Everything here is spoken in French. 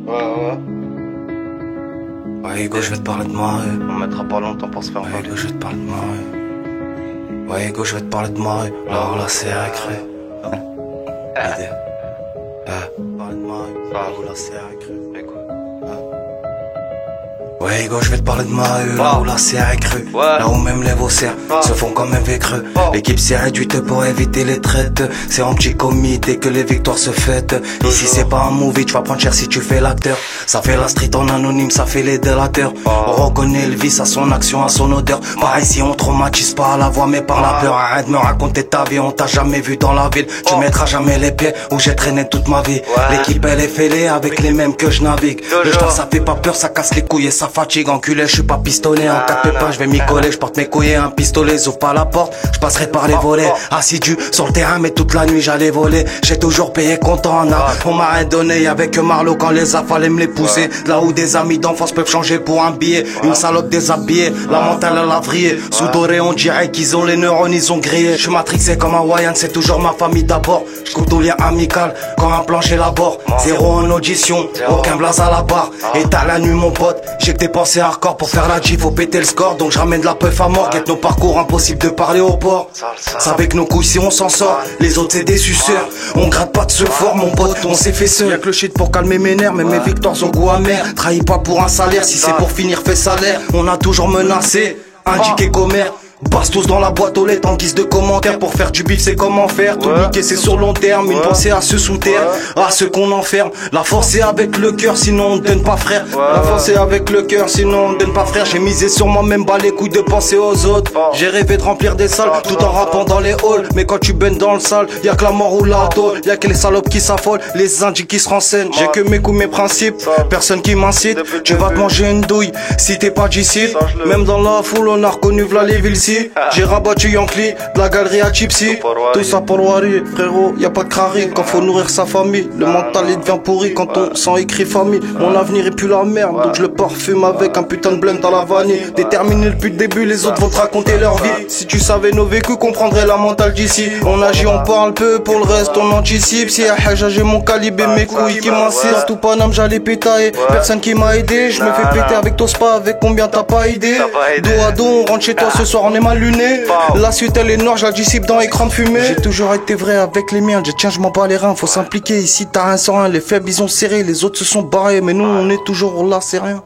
Ouais. Ouais, Hugo, je vais te parler de moi. On mettra pas longtemps pour se faire Ouais, parler. Hugo, je vais te parler de moi. Ouais, Hugo, je vais te parler de moi. Alors là, c'est récré. Idée. Parle de moi. Alors là, c'est récré. Ouais, Hugo, je vais te parler de moi. Là où là, c'est récré. Là où même les vaussaires se font comme un vécreux. L'équipe s'est réduite pour éviter les traites. C'est en petit comité que les victoires se fêtent. Ici, c'est pas un movie, tu vas prendre cher si tu fais l'acteur. Ça fait la street en anonyme, ça fait les délateurs. On reconnaît le vice à son action, à son odeur. Pareil si on traumatise pas à la voix mais par la peur. Arrête de me raconter ta vie, on t'a jamais vu dans la ville. Tu mettras jamais les pieds où j'ai traîné toute ma vie. L'équipe elle est fêlée avec les mêmes que je navigue. Le temps ça fait pas peur, ça casse les couilles et ça fatigue. Enculé, je suis pas pistonné. En cas de pépin, je vais m'y coller. Je porte mes couilles et un pistolet. Ouvre pas la porte, je passerai par les volets. Assidu sur le terrain, mais toute la nuit j'allais voler. J'ai toujours payé content. On m'a rien donné. Y'avait que Marlo quand les a fallait me les pousser. Là où des amis d'enfance peuvent changer pour un billet. Une salope déshabillée, la mentale elle a vrillé. Sous doré, on dirait qu'ils ont les neurones, ils ont grillé. Je suis matrixé comme un Wayan, c'est toujours ma famille d'abord. Je coupe tout lien amical quand un plancher l'abord. Zéro en audition, aucun blaze à la barre. Et t'as la nuit mon pote, j'ai que des pensées hardcore. Pour faire la G, faut péter le score. Donc je ramène de la peuf à mort. Guette nos parcours, impossible de parler au port. C'est avec nos couilles si on s'en sort. Les autres c'est des suceurs. On gratte pas de ce fort mon pote, on s'est fait seul. Y'a que le shit pour calmer mes nerfs, mais mes victoires ont goût amer. Trahis pas pour un salaire, si c'est pour finir fais salaire. On a toujours menacé, indiqué commère. Passe tous dans la boîte aux lettres en guise de commentaires. Pour faire du bif c'est comment faire. Tout niquer c'est sur long terme. Une pensée à ceux sous terre, à ceux qu'on enferme. La force est avec le cœur sinon on donne pas frère. La force est avec le cœur sinon on donne pas frère. J'ai misé sur moi-même, bas les couilles de penser aux autres. J'ai rêvé de remplir des salles tout en rappant dans les halls. Mais quand tu baignes dans le sale, y'a que la mort ou la tôle. Y'a que les salopes qui s'affolent, les indies qui se renseignent. J'ai que mes coups, mes principes, personne qui m'incite. Tu vas te manger une douille si t'es pas d'ici. Même dans la foule on a reconnu v'là les villes. J'ai rabattu Yankee, de la galerie à Chipsy. Tout ça pour Wari, frérot, y'a pas de crari. Quand faut nourrir sa famille, le mental il devient pourri. Quand on s'en écrit famille, mon avenir est plus la merde. Donc je le parfume avec un putain de blend dans la vanille. Déterminé depuis le début, les autres vont te raconter leur vie. Si tu savais nos vécus, comprendrais la mentale d'ici. On agit, on parle peu, pour le reste on anticipe. Si à Haja j'ai mon calibre et mes couilles qui m'insistent. Tout Paname j'allais pétailler, personne qui m'a aidé. Je me fais péter avec ton spa, avec combien t'as pas idée. Dos à dos, on rentre chez toi ce soir, on est mal luné. La suite elle est noire, je la dissipe dans écran de fumée. J'ai toujours été vrai avec les miens, tiens je m'en bats les reins, faut s'impliquer. Ici t'as un sans rien, les faibles ils ont serré, les autres se sont barrés. Mais nous on est toujours là, c'est rien.